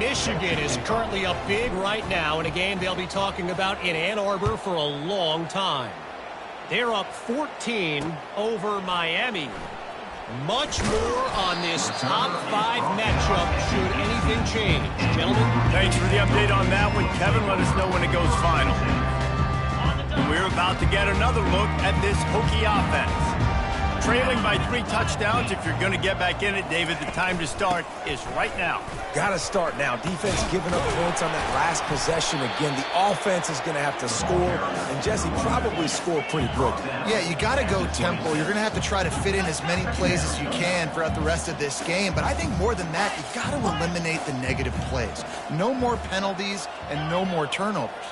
Michigan is currently up big right now in a game they'll be talking about in Ann Arbor for a long time. They're up 14 over Miami. Much more on this top 5 matchup should anything change. Gentlemen? Thanks for the update on that one, Kevin. Let us know when it goes final. We're about to get another look at this Hokie offense. Trailing by 3 touchdowns. If you're going to get back in it, David, the time to start is right now. Got to start now. Defense giving up points on that last possession. Again, the offense is going to have to score, and Jesse probably scored pretty good. Yeah, you got to go tempo. You're going to have to try to fit in as many plays as you can throughout the rest of this game. But I think more than that, you got to eliminate the negative plays. No more penalties and no more turnovers.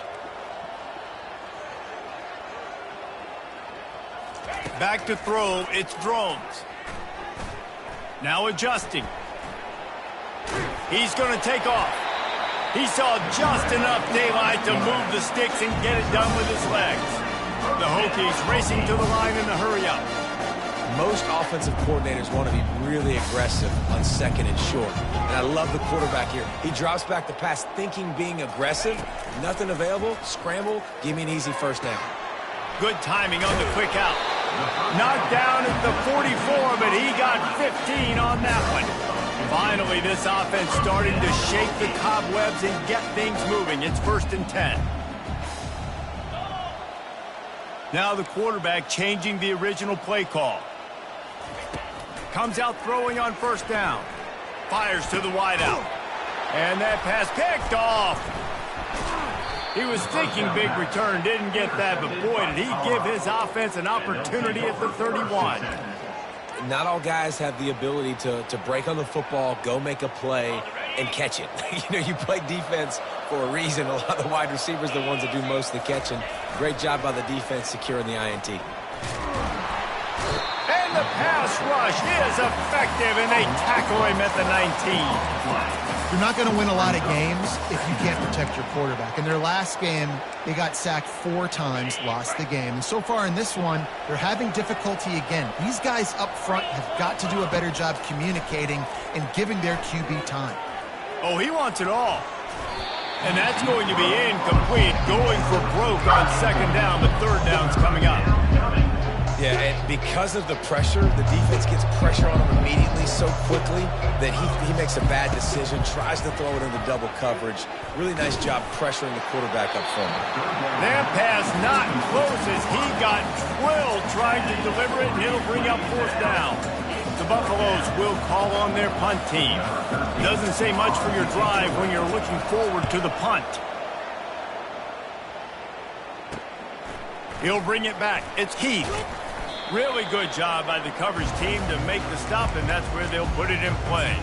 Back to throw, it's Drones. Now adjusting. He's going to take off. He saw just enough daylight to move the sticks and get it done with his legs. The Hokies racing to the line in the hurry-up. Most offensive coordinators want to be really aggressive on second and short. And I love the quarterback here. He drops back the pass thinking being aggressive. Nothing available. Scramble. Give me an easy first down. Good timing on the quick out. Knocked down at the 44, but he got 15 on that one. Finally, this offense starting to shake the cobwebs and get things moving. It's 1st and 10. Now the quarterback changing the original play call. Comes out throwing on 1st down. Fires to the wideout. And that pass picked off. He was thinking big return, didn't get that, but boy, did he give his offense an opportunity at the 31. Not all guys have the ability to break on the football, go make a play, and catch it. You play defense for a reason. A lot of the wide receivers are the ones that do most of the catching. Great job by the defense securing the INT. And the pass rush is effective, and they tackle him at the 19. You're not going to win a lot of games if you can't protect your quarterback. In their last game, they got sacked 4 times, lost the game. And so far in this one, they're having difficulty again. These guys up front have got to do a better job communicating and giving their QB time. Oh, he wants it all. And that's going to be incomplete, going for broke on 2nd down, but 3rd down's coming up. Yeah, and because of the pressure, the defense gets pressure on him immediately so quickly that he makes a bad decision, tries to throw it into double coverage. Really nice job pressuring the quarterback up front. That pass not close as he got drilled trying to deliver it, and it'll bring up 4th down. The Buffaloes will call on their punt team. Doesn't say much for your drive when you're looking forward to the punt. He'll bring it back. It's Heath. Really good job by the coverage team to make the stop, and that's where they'll put it in play.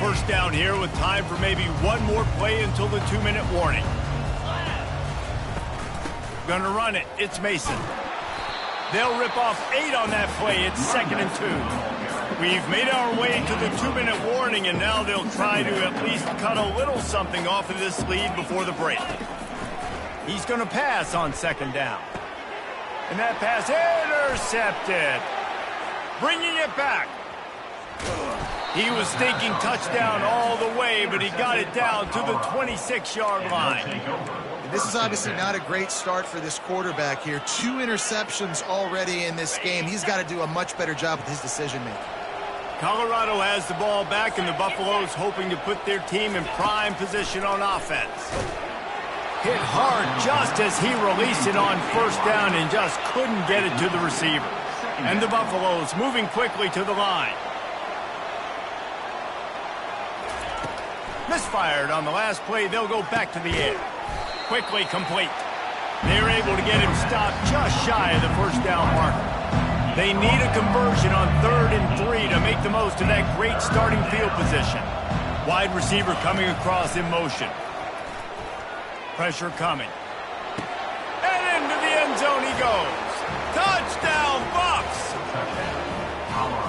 1st down here with time for maybe one more play until the 2-minute warning. Gonna run it. It's Mason. They'll rip off 8 on that play. It's 2nd and 2. We've made our way to the 2-minute warning, and now they'll try to at least cut a little something off of this lead before the break. He's going to pass on 2nd down. And that pass intercepted. Bringing it back. He was thinking touchdown all the way, but he got it down to the 26-yard line. This is obviously not a great start for this quarterback here. 2 interceptions already in this game. He's got to do a much better job with his decision-making. Colorado has the ball back, and the Buffaloes hoping to put their team in prime position on offense. Hit hard just as he released it on 1st down and just couldn't get it to the receiver. And the Buffaloes moving quickly to the line. Misfired on the last play. They'll go back to the air. Quickly complete. They're able to get him stopped just shy of the 1st down marker. They need a conversion on 3rd and 3 to make the most of that great starting field position. Wide receiver coming across in motion. Pressure coming. And into the end zone he goes. Touchdown, Bucs!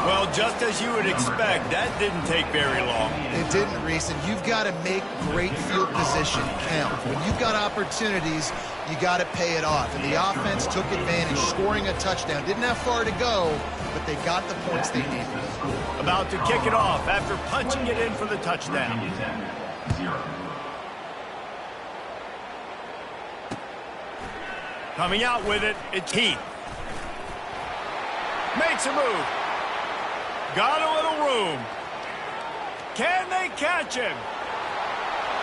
Well, just as you would expect, that didn't take very long. It didn't, Reese, and you've got to make great field position count. When you've got opportunities, you got to pay it off. And the offense took advantage, scoring a touchdown. Didn't have far to go, but they got the points they needed. About to kick it off after punching it in for the touchdown. Coming out with it, it's Heath. Makes a move. Got a little room. Can they catch him?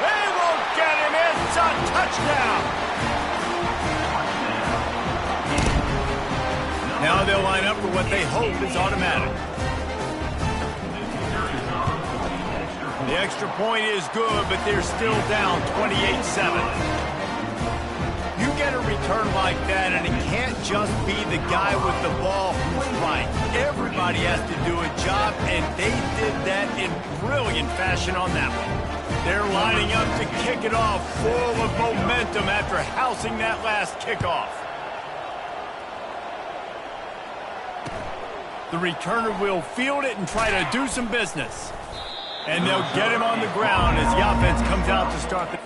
They won't get him. It's a touchdown. Now they'll line up for what they hope is automatic. The extra point is good, but they're still down 28-7. You get a return like that, and it can't just be the guy with the ball who's right. Everybody has to do a job, and they did that in brilliant fashion on that one. They're lining up to kick it off full of momentum after housing that last kickoff. The returner will field it and try to do some business. And they'll get him on the ground as the offense comes out to start the...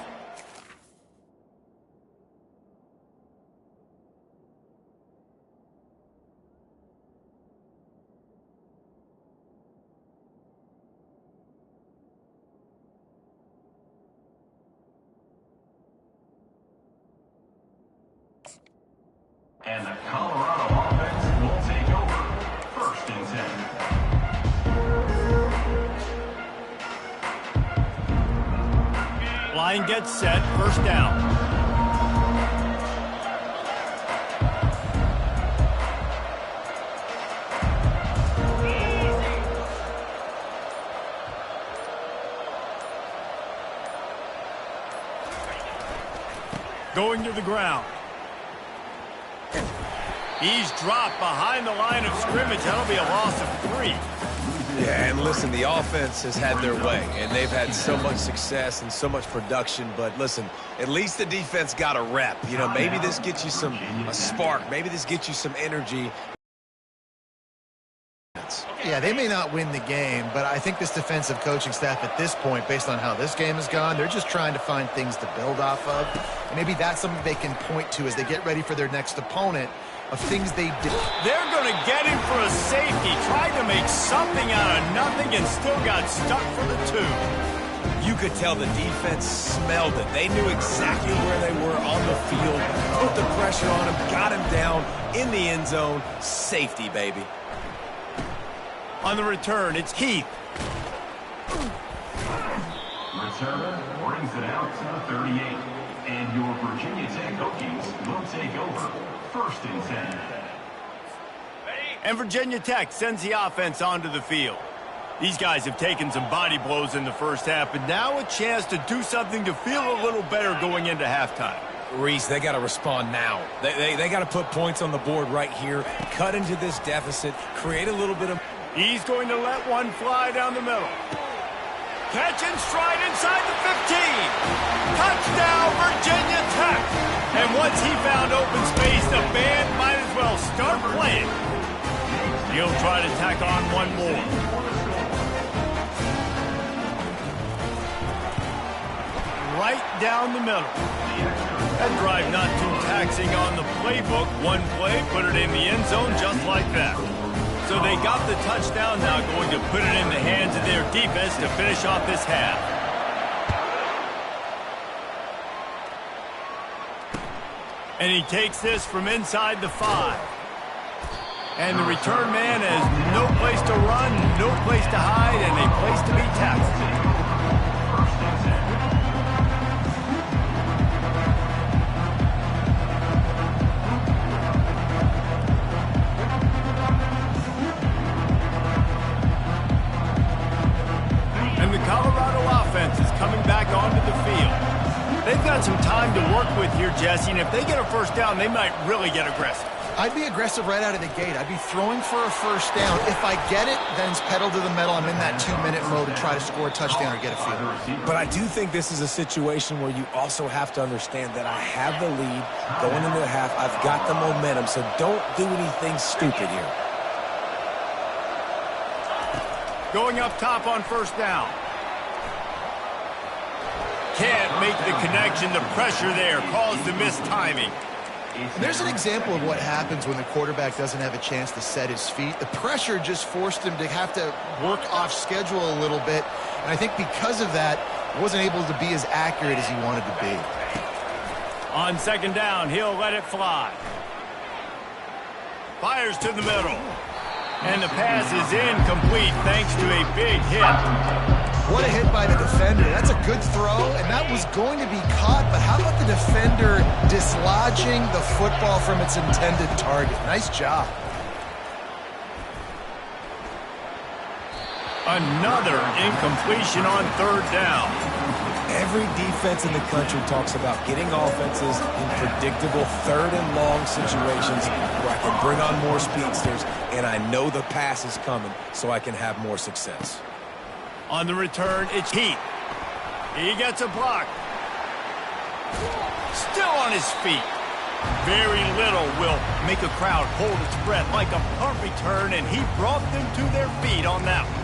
And the Colorado offense will take over. 1st and 10. Line gets set, 1st down. Going to the ground. He's dropped behind the line of scrimmage. That'll be a loss of 3. Yeah, and listen, the offense has had their way, and they've had so much success and so much production. But listen, at least the defense got a rep. You know, maybe this gets you a spark. Maybe this gets you some energy. Yeah, they may not win the game, but I think this defensive coaching staff at this point, based on how this game has gone, they're just trying to find things to build off of. And maybe that's something they can point to as they get ready for their next opponent, of things they did. They're going to get him for a safety. Tried to make something out of nothing and still got stuck for the 2. You could tell the defense smelled it. They knew exactly where they were on the field, put the pressure on him, got him down in the end zone. Safety, baby. On the return, it's Heath. Returner brings it out to the 38. And your Virginia Tech Hokies will take over. 1st and 10. And Virginia Tech sends the offense onto the field. These guys have taken some body blows in the first half, but now a chance to do something to feel a little better going into halftime. Reese, they got to respond now. They got to put points on the board right here, cut into this deficit, create a little bit of... He's going to let one fly down the middle. Catch and stride inside the 15. Touchdown, Virginia Tech. And once he found open space, the band might as well start playing. He'll try to tack on one more. Right down the middle. That drive not too taxing on the playbook. One play, put it in the end zone just like that. So they got the touchdown, now going to put it in the hands of their defense to finish off this half. And he takes this from inside the 5. And the return man has no place to run, no place to hide, and a place to be tackled. They've got some time to work with here, Jesse, and if they get a 1st down, they might really get aggressive. I'd be aggressive right out of the gate. I'd be throwing for a 1st down. If I get it, then it's pedal to the metal. I'm in that 2-minute mode to try to score a touchdown or get a field. But I do think this is a situation where you also have to understand that I have the lead going into the half. I've got the momentum, so don't do anything stupid here. Going up top on 1st down. Can't make the connection. The pressure there caused the missed timing. And there's an example of what happens when the quarterback doesn't have a chance to set his feet. The pressure just forced him to have to work off schedule a little bit. And I think because of that, wasn't able to be as accurate as he wanted to be. On second down, he'll let it fly. Fires to the middle. And the pass is incomplete thanks to a big hit. What a hit by the defender. That's a good throw, and that was going to be caught. But how about the defender dislodging the football from its intended target? Nice job. Another incompletion on third down. Every defense in the country talks about getting offenses in predictable third and long situations where I can bring on more speedsters and I know the pass is coming so I can have more success. On the return, it's Heath. He gets a block. Still on his feet. Very little will make a crowd hold its breath like a punt return, and he brought them to their feet on that one.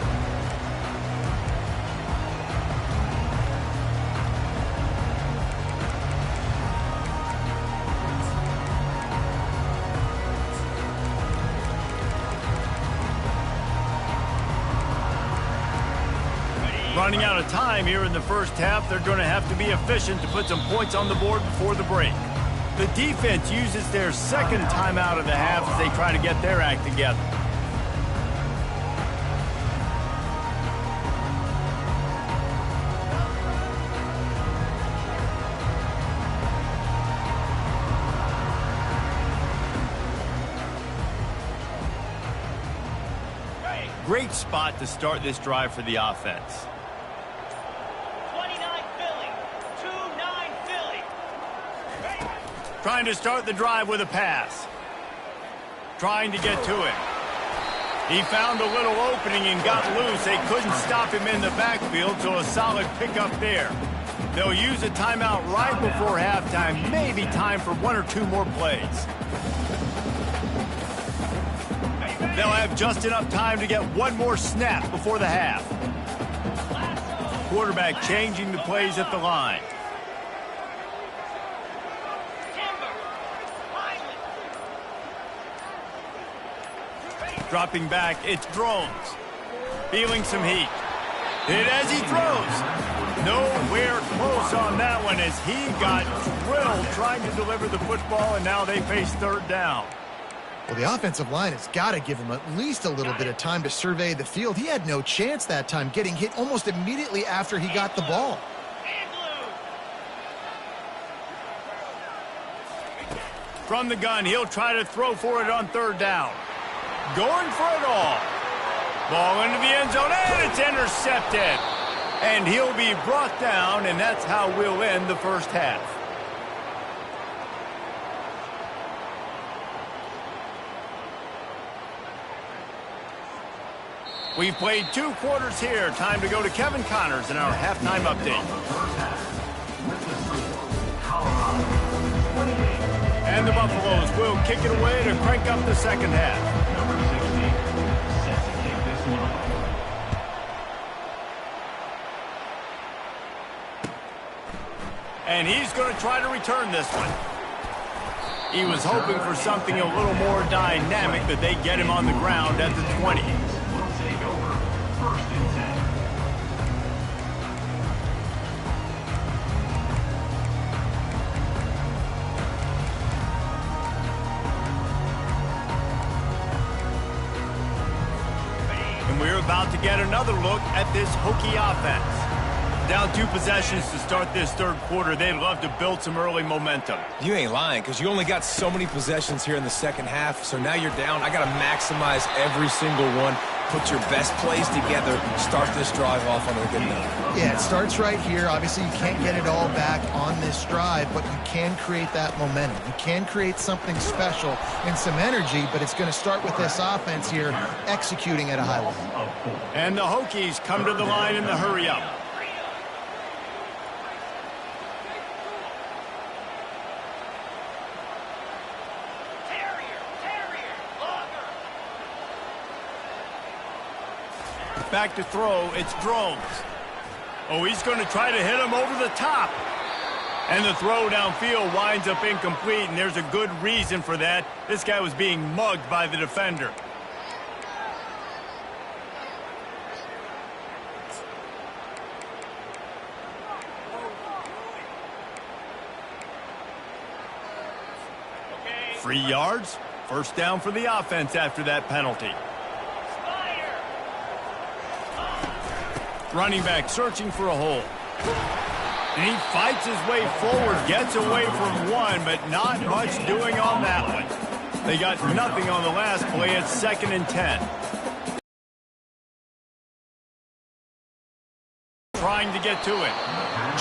Running out of time here in the first half, they're going to have to be efficient to put some points on the board before the break. The defense uses their second timeout of the half as they try to get their act together. Great spot to start this drive for the offense. Trying to start the drive with a pass. Trying to get to it. He found a little opening and got loose. They couldn't stop him in the backfield, so a solid pickup there. They'll use a timeout right before halftime. Maybe time for one or two more plays. They'll have just enough time to get one more snap before the half. Quarterback changing the plays at the line. Dropping back, it's Drones. Feeling some heat. Hit as he throws. Nowhere close on that one as he got drilled trying to deliver the football, and now they face third down. Well, the offensive line has got to give him at least a little bit of time to survey the field. He had no chance that time, getting hit almost immediately after he got the ball. From the gun, he'll try to throw for it on third down. Going for it all. Ball into the end zone, and it's intercepted. And he'll be brought down, and that's how we'll end the first half. We've played 2 quarters here. Time to go to Kevin Connors in our halftime update. And the Buffaloes will kick it away to crank up the second half. And he's going to try to return this one. He was hoping for something a little more dynamic, but they get him on the ground at the 20. And we're about to get another look at this Hokie offense. Down 2 possessions to start this third quarter. They'd love to build some early momentum. You ain't lying, because you only got so many possessions here in the second half, so now you're down. I got to maximize every single one. Put your best plays together. Start this drive off on a good note. Yeah, it starts right here. Obviously, you can't get it all back on this drive, but you can create that momentum. You can create something special and some energy, but it's going to start with this offense here executing at a high level. And the Hokies come to the line in the hurry-up. Back to throw, it's Drones. Oh, he's going to try to hit him over the top. And the throw downfield winds up incomplete, and there's a good reason for that. This guy was being mugged by the defender. Okay. 3 yards. First down for the offense after that penalty. Running back searching for a hole. And he fights his way forward, gets away from one, but not much doing on that one. They got nothing on the last play. It's 2nd and 10. Trying to get to it.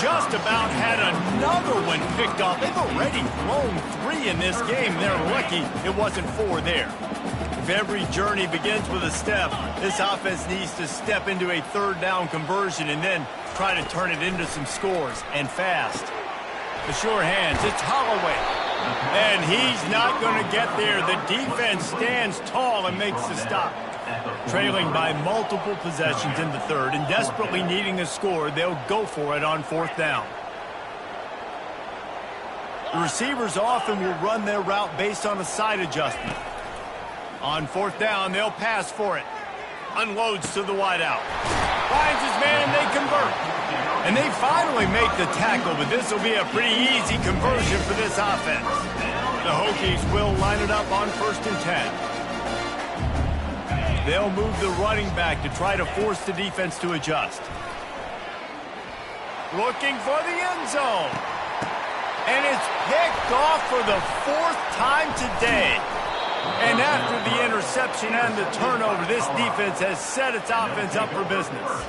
Just about had another one picked off. They've already thrown 3 in this game. They're lucky it wasn't 4 there. If every journey begins with a step, this offense needs to step into a 3rd down conversion and then try to turn it into some scores, and fast. The sure hands, it's Holloway. And he's not going to get there. The defense stands tall and makes the stop. Trailing by multiple possessions in the 3rd and desperately needing a score, they'll go for it on 4th down. The receivers often will run their route based on a side adjustment. On 4th down, they'll pass for it. Unloads to the wideout. Finds his man, and they convert. And they finally make the tackle, but this will be a pretty easy conversion for this offense. The Hokies will line it up on 1st and 10. They'll move the running back to try to force the defense to adjust. Looking for the end zone. And it's picked off for the 4th time today. And after the interception and the turnover, this defense has set its offense up for business.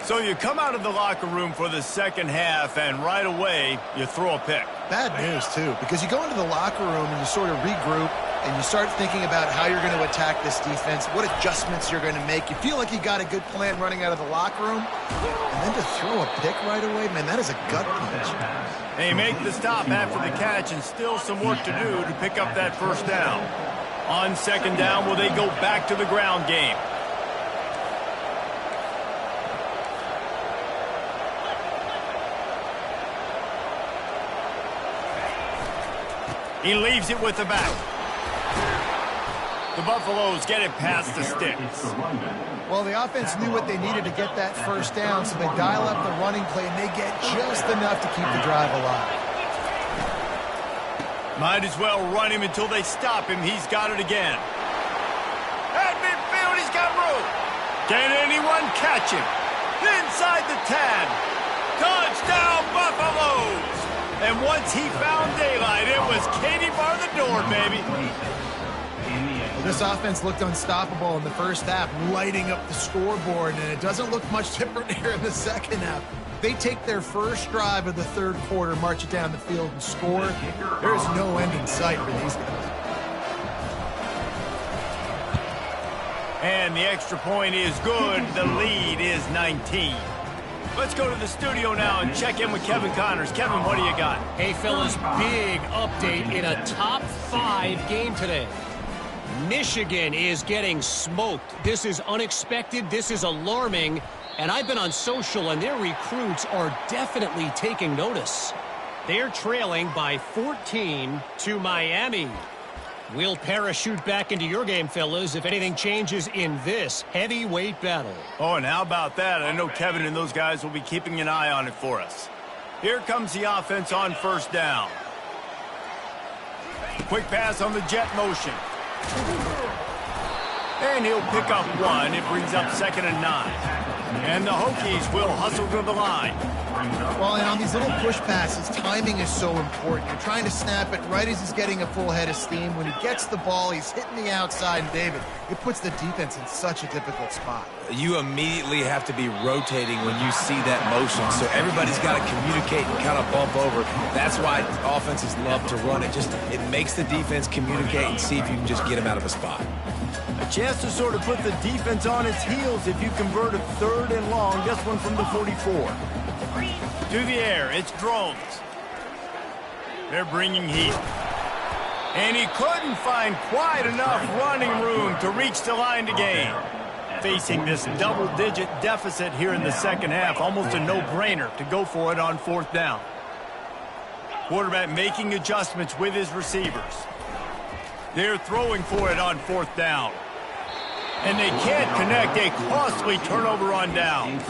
So you come out of the locker room for the 2nd half, and right away, you throw a pick. Bad news, too, because you go into the locker room and you sort of regroup, and you start thinking about how you're going to attack this defense, what adjustments you're going to make. You feel like you got a good plan running out of the locker room, and then to throw a pick right away, man, that is a gut punch. They make the stop after the catch, and still some work to do to pick up that 1st down. On 2nd down, will they go back to the ground game? He leaves it with the back. The Buffaloes get it past the sticks. Well, the offense knew what they needed to get that 1st down, so they dial up the running play, and they get just enough to keep the drive alive. Might as well run him until they stop him. He's got it again. At midfield, he's got room. Can anyone catch him? Inside the 10. Touchdown, Buffaloes! And once he found daylight, it was Katie bar the door, baby. Well, this offense looked unstoppable in the 1st half, lighting up the scoreboard, and it doesn't look much different here in the 2nd half. They take their first drive of the 3rd quarter, march it down the field, and score. There is no end in sight for these guys. And the extra point is good. The lead is 19. Let's go to the studio now and check in with Kevin Connors. Kevin, what do you got? Hey, fellas, big update in a top 5 game today. Michigan is getting smoked. This is unexpected. This is alarming. And I've been on social, and their recruits are definitely taking notice. They're trailing by 14 to Miami. We'll parachute back into your game, fellas, if anything changes in this heavyweight battle. Oh, and how about that? I know Kevin and those guys will be keeping an eye on it for us. Here comes the offense on 1st down. Quick pass on the jet motion. And he'll pick up 1. It brings up 2nd and 9. And the Hokies will hustle to the line. Well, and on these little push passes, timing is so important. You're trying to snap it right as he's getting a full head of steam. When he gets the ball, he's hitting the outside, and David, it puts the defense in such a difficult spot. You immediately have to be rotating when you see that motion, so everybody's got to communicate and kind of bump over. That's why offenses love to run it. It makes the defense communicate and see if you can just get him out of a spot. A chance to sort of put the defense on its heels if you convert a 3rd and long. This one from the 44. To the air, it's Drones. They're bringing heat. And he couldn't find quite enough running room to reach the line to gain. Facing this double-digit deficit here in the 2nd half, almost a no-brainer to go for it on 4th down. Quarterback making adjustments with his receivers. They're throwing for it on 4th down. And they can't connect. A costly turnover on downs.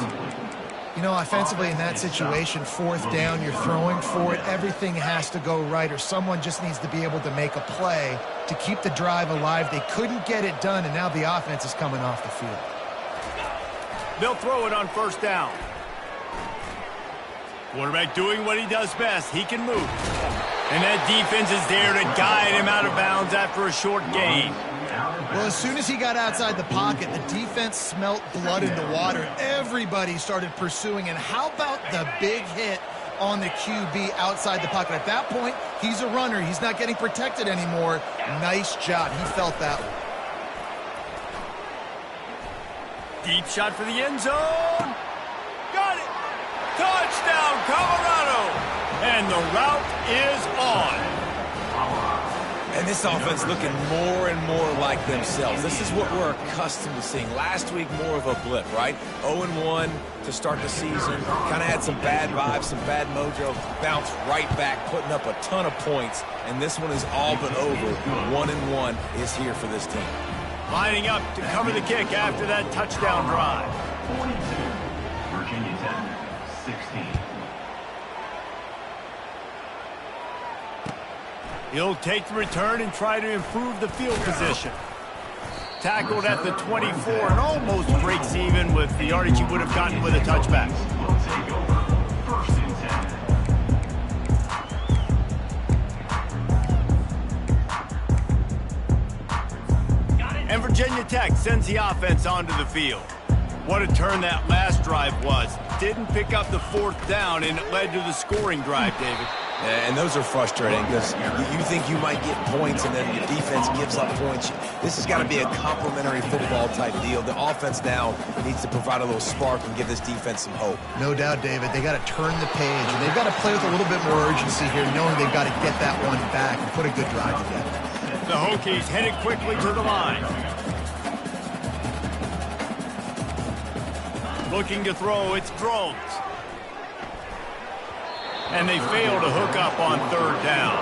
You know, offensively in that situation, 4th down, you're throwing for it. Everything has to go right, or someone just needs to be able to make a play to keep the drive alive. They couldn't get it done, and now the offense is coming off the field. They'll throw it on 1st down. Quarterback doing what he does best. He can move. And that defense is there to guide him out of bounds after a short gain. Well, as soon as he got outside the pocket, the defense smelt blood in the water. Everybody started pursuing. And how about the big hit on the QB outside the pocket? At that point, he's a runner. He's not getting protected anymore. Nice job. He felt that one. Deep shot for the end zone. Got it. Touchdown, Colorado. And the route is on. And this offense looking more and more like themselves. This is what we're accustomed to seeing. Last week, more of a blip, right? 0-1 to start the season. Kind of had some bad vibes, some bad mojo. Bounced right back, putting up a ton of points. And this one is all but over. 1-1 is here for this team. Lining up to cover the kick after that touchdown drive. 42. Virginia Tech, 16. He'll take the return and try to improve the field position. Tackled at the 24 and almost breaks even with the yardage he would have gotten with a touchback. Will take over. 1st and 10. And Virginia Tech sends the offense onto the field. What a turn that last drive was. Didn't pick up the 4th down, and it led to the scoring drive, David. And those are frustrating because you think you might get points and then your defense gives up points. This has got to be a complementary football type deal. The offense now needs to provide a little spark and give this defense some hope. No doubt, David. They got to turn the page, and they've got to play with a little bit more urgency here, knowing they've got to get that one back and put a good drive together. The Hokies headed quickly to the line. Looking to throw, it's Drones. And they fail to hook up on 3rd down.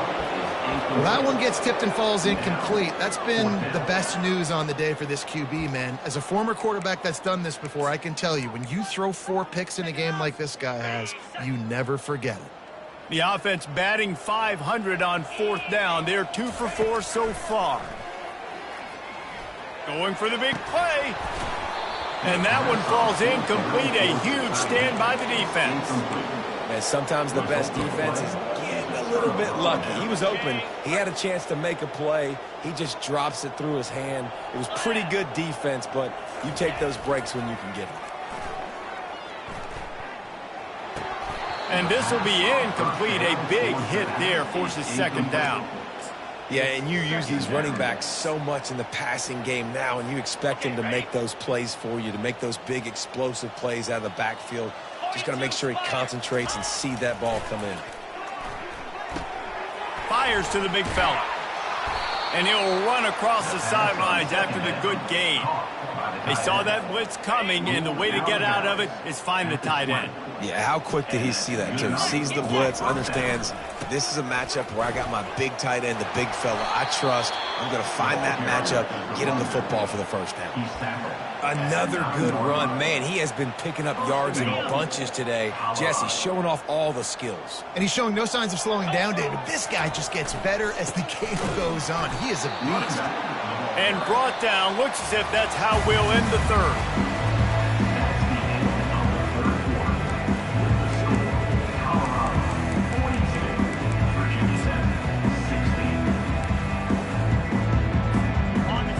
Well, that one gets tipped and falls incomplete. That's been the best news on the day for this QB, man. As a former quarterback that's done this before, I can tell you, when you throw 4 picks in a game like this guy has, you never forget it. The offense batting .500 on 4th down. They're 2 for 4 so far. Going for the big play. And that one falls incomplete. A huge stand by the defense. And sometimes the best defense is getting a little bit lucky. He was open. He had a chance to make a play. He just drops it through his hand. It was pretty good defense, but you take those breaks when you can get them. And this will be incomplete. A big hit there forces 2nd down. Yeah, and you use these running backs so much in the passing game now, and you expect them to make those plays for you, to make those big explosive plays out of the backfield. Just got to make sure he concentrates and see that ball come in. Fires to the big fella. And he'll run across the sidelines after the good gain. They saw that blitz coming, and the way to get out of it is find the tight end. Yeah, how quick did he see that, too? He sees the blitz, understands this is a matchup where I got my big tight end, the big fella I trust. I'm going to find that matchup, get him the football for the 1st down. Another good run. Man, he has been picking up yards in bunches today. Jesse showing off all the skills. And he's showing no signs of slowing down, David. This guy just gets better as the game goes on. He is a beast. And brought down. Looks as if that's how we'll end the 3rd.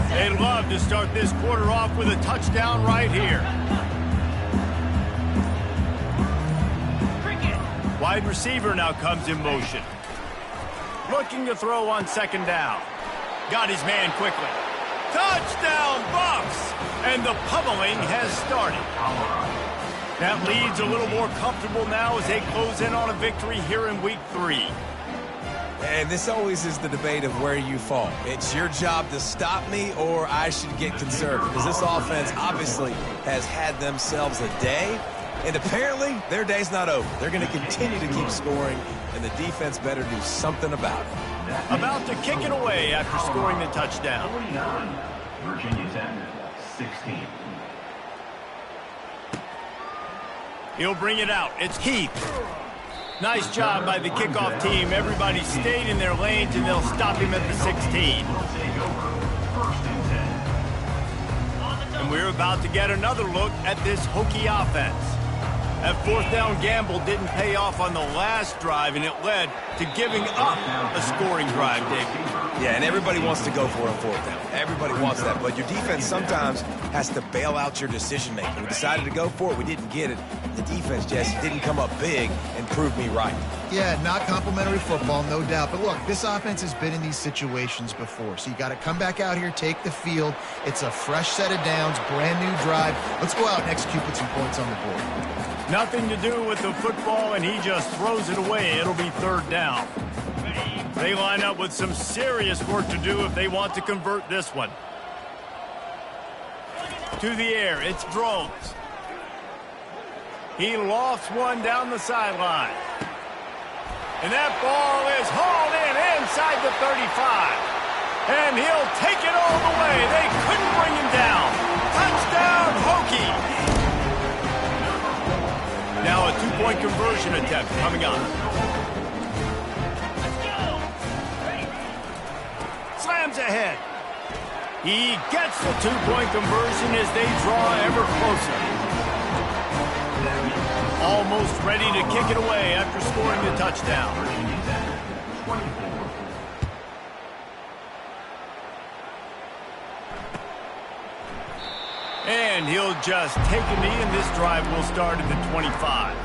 They'd love to start this quarter off with a touchdown right here. Wide receiver now comes in motion. Looking to throw on 2nd down. Got his man quickly. Touchdown, Bucks! And the pummeling has started. That lead's a little more comfortable now as they close in on a victory here in Week 3. And this always is the debate of where you fall. It's your job to stop me, or I should get conservative, because this offense obviously has had themselves a day, and apparently their day's not over. They're going to continue to keep scoring, and the defense better do something about it. About to kick it away after scoring the touchdown. 49, Virginia Tech, 16. He'll bring it out. It's Heath. Nice job by the kickoff team. Everybody stayed in their lanes, and they'll stop him at the 16. And we're about to get another look at this Hokie offense. That fourth down gamble didn't pay off on the last drive, and it led to giving up a scoring drive, Dave. Yeah, and everybody wants to go for it on fourth down. Everybody wants that, but your defense sometimes has to bail out your decision-making. We decided to go for it. We didn't get it. The defense, Jesse, didn't come up big and prove me right. Yeah, not complimentary football, no doubt. But look, this offense has been in these situations before. So you got to come back out here, take the field. It's a fresh set of downs, brand new drive. Let's go out and execute with some points on the board. Nothing to do with the football, and he just throws it away. It'll be third down. They line up with some serious work to do if they want to convert this one. To the air, it's Drones. He lofts one down the sideline. And that ball is hauled in inside the 35. And he'll take it all the way. They couldn't bring him down. Touchdown, Hokie! Now a two-point conversion attempt coming up. Slams ahead. He gets the two-point conversion as they draw ever closer. Almost ready to kick it away after scoring the touchdown. And he'll just take a knee, and this drive will start at the 25.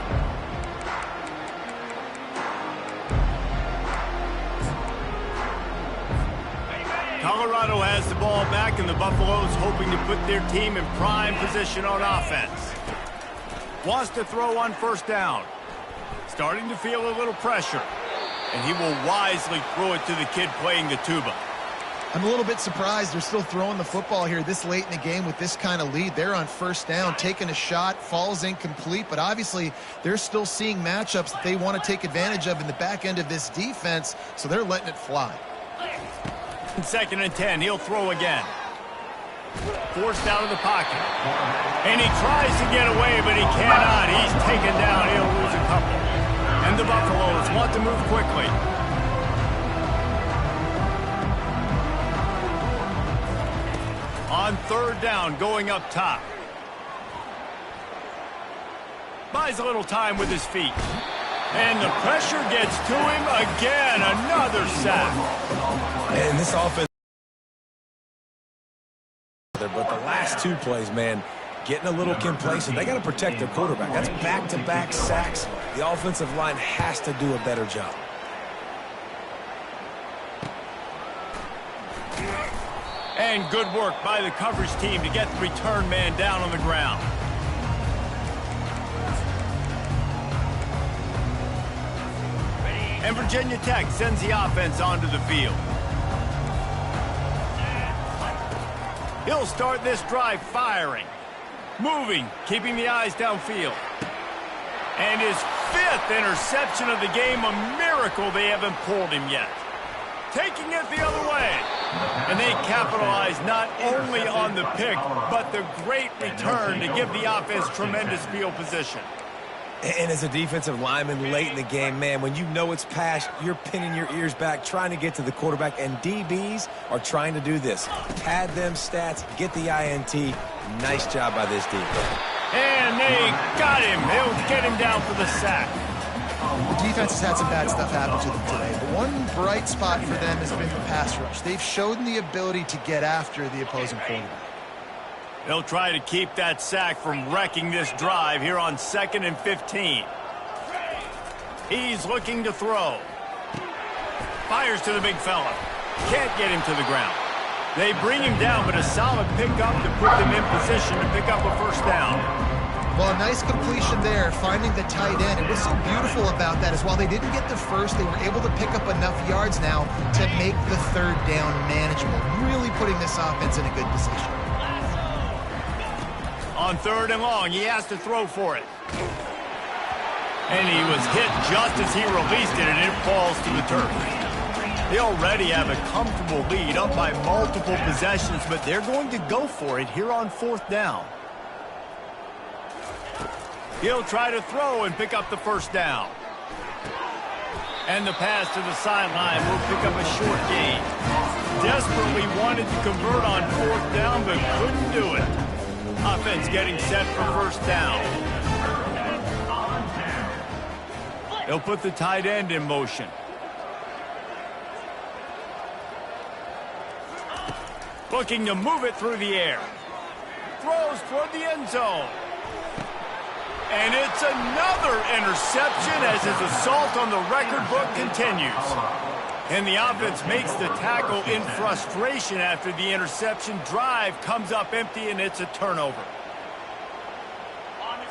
Colorado has the ball back, and the Buffaloes hoping to put their team in prime position on offense. Wants to throw on first down. Starting to feel a little pressure. And he will wisely throw it to the kid playing the tuba. I'm a little bit surprised they're still throwing the football here this late in the game with this kind of lead. They're on first down, taking a shot, falls incomplete, but obviously they're still seeing matchups that they want to take advantage of in the back end of this defense, so they're letting it fly. 2nd and 10, he'll throw again. Forced out of the pocket. And he tries to get away, but he cannot. He's taken down. He'll lose a couple. And the Buffaloes want to move quickly. On third down, going up top. Buys a little time with his feet. And the pressure gets to him again. Another sack. And this offense, but the last two plays, man, getting a little complacent. They got to protect their quarterback. That's back-to-back sacks. The offensive line has to do a better job. And good work by the coverage team to get the return man down on the ground. And Virginia Tech sends the offense onto the field. He'll start this drive firing. Moving, keeping the eyes downfield. And his 5th interception of the game, a miracle they haven't pulled him yet. Taking it the other way. And they capitalize not only on the pick, but the great return to give the offense tremendous field position. And as a defensive lineman late in the game, man, when you know it's past, you're pinning your ears back, trying to get to the quarterback, and DBs are trying to do this. Pad them stats, get the INT. Nice job by this defense. And they got him. They'll get him down for the sack. The defense has had some bad stuff happen to them today, but one bright spot for them has been the pass rush. They've shown the ability to get after the opposing quarterback. They'll try to keep that sack from wrecking this drive here on 2nd and 15. He's looking to throw. Fires to the big fella. Can't get him to the ground. They bring him down, but a solid pickup to put them in position to pick up a first down. Well, and nice completion there, finding the tight end. And what's so beautiful about that is while they didn't get the first, they were able to pick up enough yards now to make the third down manageable, really putting this offense in a good position. On 3rd and long, he has to throw for it. And he was hit just as he released it, and it falls to the turf. They already have a comfortable lead, up by multiple possessions, but they're going to go for it here on 4th down. He'll try to throw and pick up the first down. And the pass to the sideline will pick up a short gain. Desperately wanted to convert on 4th down, but couldn't do it. Offense getting set for first down. They'll put the tight end in motion. Looking to move it through the air. Throws toward the end zone. And it's another interception as his assault on the record book continues. And the offense makes the tackle in frustration after the interception. Drive comes up empty, and it's a turnover.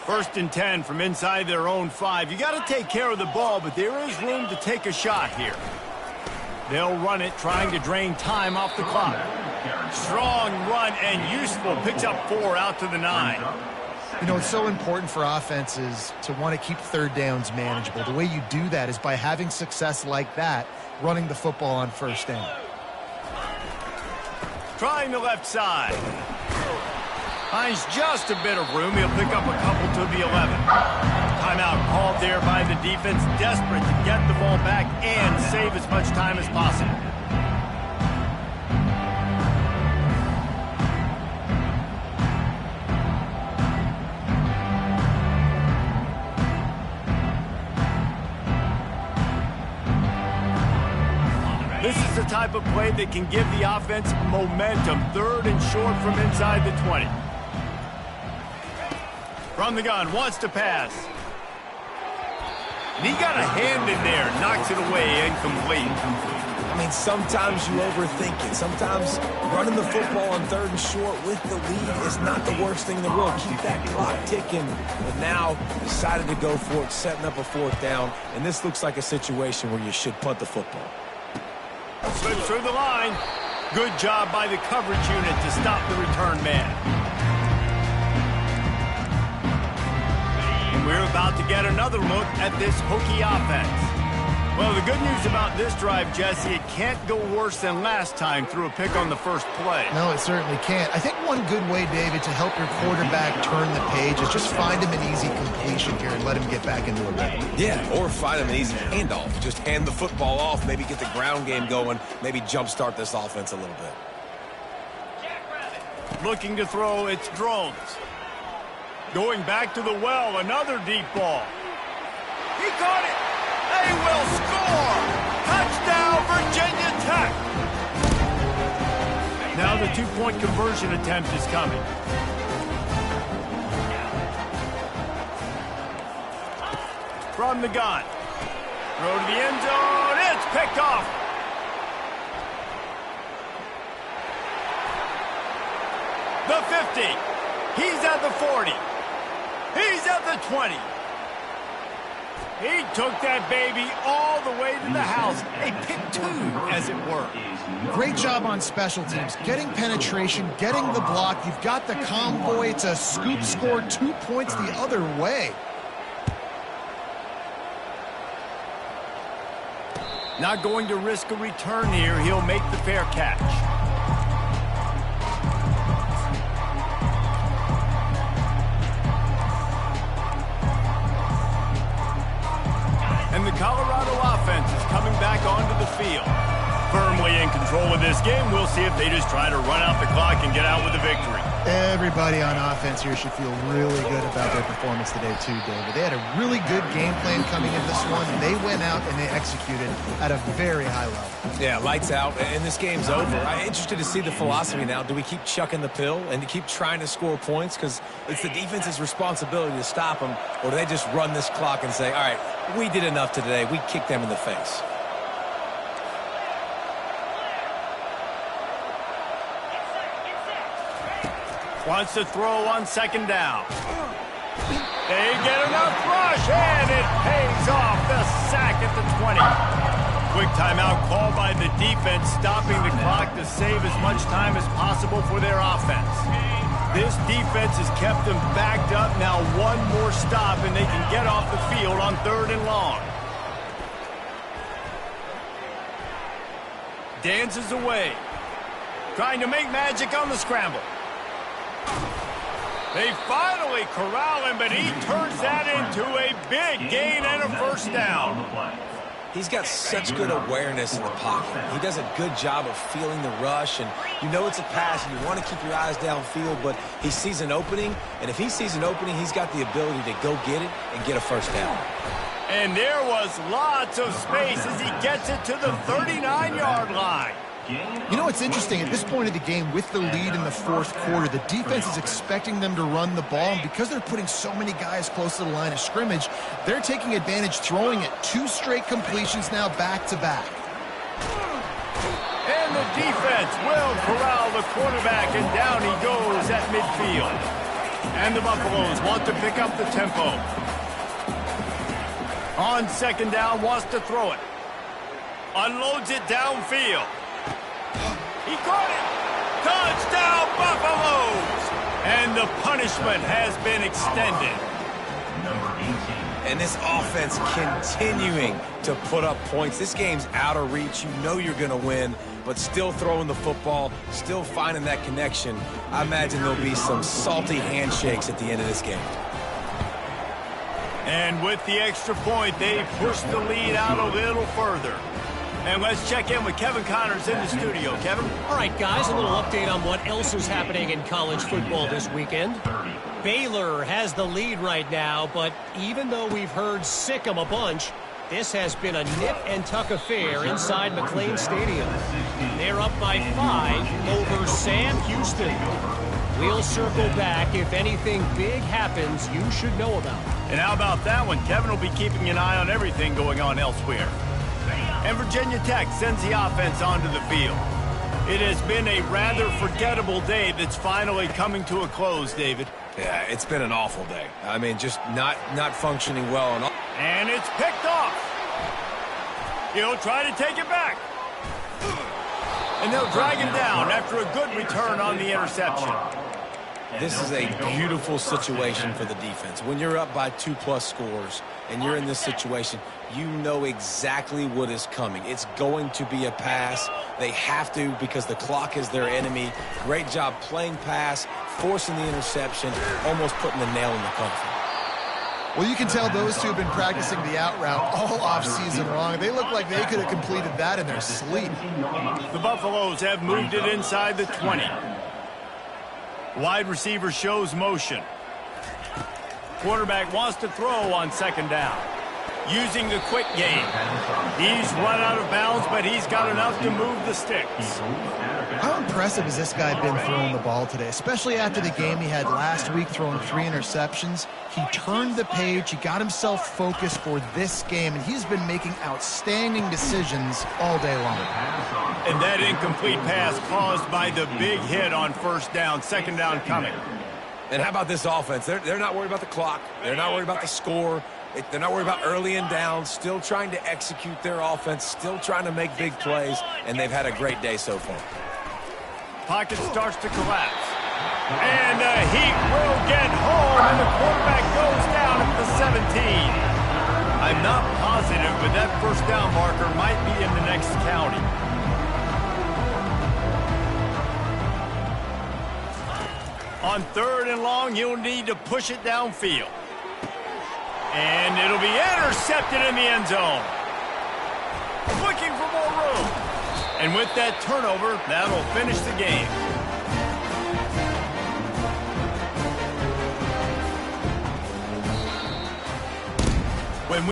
1st and 10 from inside their own 5. You got to take care of the ball, but there is room to take a shot here. They'll run it, trying to drain time off the clock. Strong run and useful. Picks up 4 out to the 9. You know, it's so important for offenses to want to keep third downs manageable. The way you do that is by having success like that, running the football on first down. Trying the left side. Finds just a bit of room. He'll pick up a couple to the 11. Timeout called there by the defense, desperate to get the ball back and save as much time as possible. This is the type of play that can give the offense momentum. 3rd and short from inside the 20. From the gun, wants to pass. And he got a hand in there, knocks it away, incomplete. I mean, sometimes you overthink it. Sometimes running the football on 3rd and short with the lead is not the worst thing in the world. Keep that clock ticking. But now decided to go for it, setting up a 4th down. And this looks like a situation where you should punt the football. Slips through the line. Good job by the coverage unit to stop the return man. And we're about to get another look at this Hokie offense. Well, the good news about this drive, Jesse, it can't go worse than last time through a pick on the first play. No, it certainly can't. I think one good way, David, to help your quarterback turn the page is just find him an easy completion here and let him get back into a rhythm. Yeah, or find him an easy handoff. Just hand the football off, maybe get the ground game going, maybe jumpstart this offense a little bit. Looking to throw, it's Drones. Going back to the well, another deep ball. He caught it. They will score! Touchdown, Virginia Tech! Now the 2-point conversion attempt is coming. From the gun. Throw to the end zone. It's picked off. The 50. He's at the 40. He's at the 20. He took that baby all the way to the house. A pick 2, as it were. Great job on special teams. Getting penetration, getting the block. You've got the convoy. It's a scoop score, 2 points the other way. Not going to risk a return here. He'll make the fair catch. And the Colorado offense is coming back onto the field. Firmly in control of this game. We'll see if they just try to run out the clock and get out with a victory. Everybody on offense here should feel really good about their performance today too, David. They had a really good game plan coming in this one. They went out and they executed at a very high level. Yeah, lights out, and this game's over. I'm interested to see the philosophy now. Do we keep chucking the pill and to keep trying to score points? Because it's the defense's responsibility to stop them. Or do they just run this clock and say, all right, we did enough today. We kicked them in the face. Wants to throw on 2nd down. They get enough rush, and it pays off. The sack at the 20. Quick timeout called by the defense, stopping the clock to save as much time as possible for their offense. This defense has kept them backed up. Now one more stop, and they can get off the field on 3rd and long. Dances away. Trying to make magic on the scramble. They finally corral him, but he turns that into a big gain and a first down. He's got such good awareness in the pocket. He does a good job of feeling the rush, and you know it's a pass, and you want to keep your eyes downfield, but he sees an opening, and if he sees an opening, he's got the ability to go get it and get a first down. And there was lots of space as he gets it to the 39-yard line. You know, it's interesting. At this point of the game, with the lead in the 4th quarter, the defense is expecting them to run the ball. And because they're putting so many guys close to the line of scrimmage, they're taking advantage, throwing it 2 straight completions now back-to-back. And the defense will corral the quarterback, and down he goes at midfield. And the Buffaloes want to pick up the tempo. On 2nd down, wants to throw it. Unloads it downfield. He caught it. Touchdown, Buffaloes! And the punishment has been extended. And this offense continuing to put up points. This game's out of reach. You know you're going to win, but still throwing the football, still finding that connection. I imagine there'll be some salty handshakes at the end of this game. And with the extra point, they push the lead out a little further. And let's check in with Kevin Connors in the studio. Kevin? All right, guys, a little update on what else is happening in college football this weekend. Baylor has the lead right now, but even though we've heard sick 'em a bunch, this has been a nip-and-tuck affair inside McLean Stadium. They're up by 5 over Sam Houston. We'll circle back if anything big happens you should know about. And how about that one? Kevin will be keeping an eye on everything going on elsewhere. And Virginia Tech sends the offense onto the field. It has been a rather forgettable day that's finally coming to a close, David. Yeah, it's been an awful day. I mean, just not functioning well. And it's picked off. He'll try to take it back. And they'll drag him down after a good return on the interception. This is a beautiful situation for the defense. When you're up by 2+ scores and you're in this situation, you know exactly what is coming. It's going to be a pass. They have to because the clock is their enemy. Great job playing pass, forcing the interception, almost putting the nail in the coffin. Well, you can tell those two have been practicing the out route all offseason long. They look like they could have completed that in their sleep. The Buffaloes have moved it inside the 20. Wide receiver shows motion. Quarterback wants to throw on 2nd down. Using the quick game. He's run out of bounds, but he's got enough to move the sticks. How impressive has this guy been throwing the ball today, especially after the game he had last week throwing 3 interceptions? He turned the page, he got himself focused for this game, and he's been making outstanding decisions all day long. And that incomplete pass caused by the big hit on 1st down, 2nd down coming. And how about this offense? They're not worried about the clock. They're not worried about the score. They're not worried about early and down, still trying to execute their offense, still trying to make big plays, and they've had a great day so far. Pocket starts to collapse. And the Heat will get home, and the quarterback goes down at the 17. I'm not positive, but that 1st down marker might be in the next county. On 3rd and long, you'll need to push it downfield. And it'll be intercepted in the end zone. Looking for more room. And with that turnover, that'll finish the game.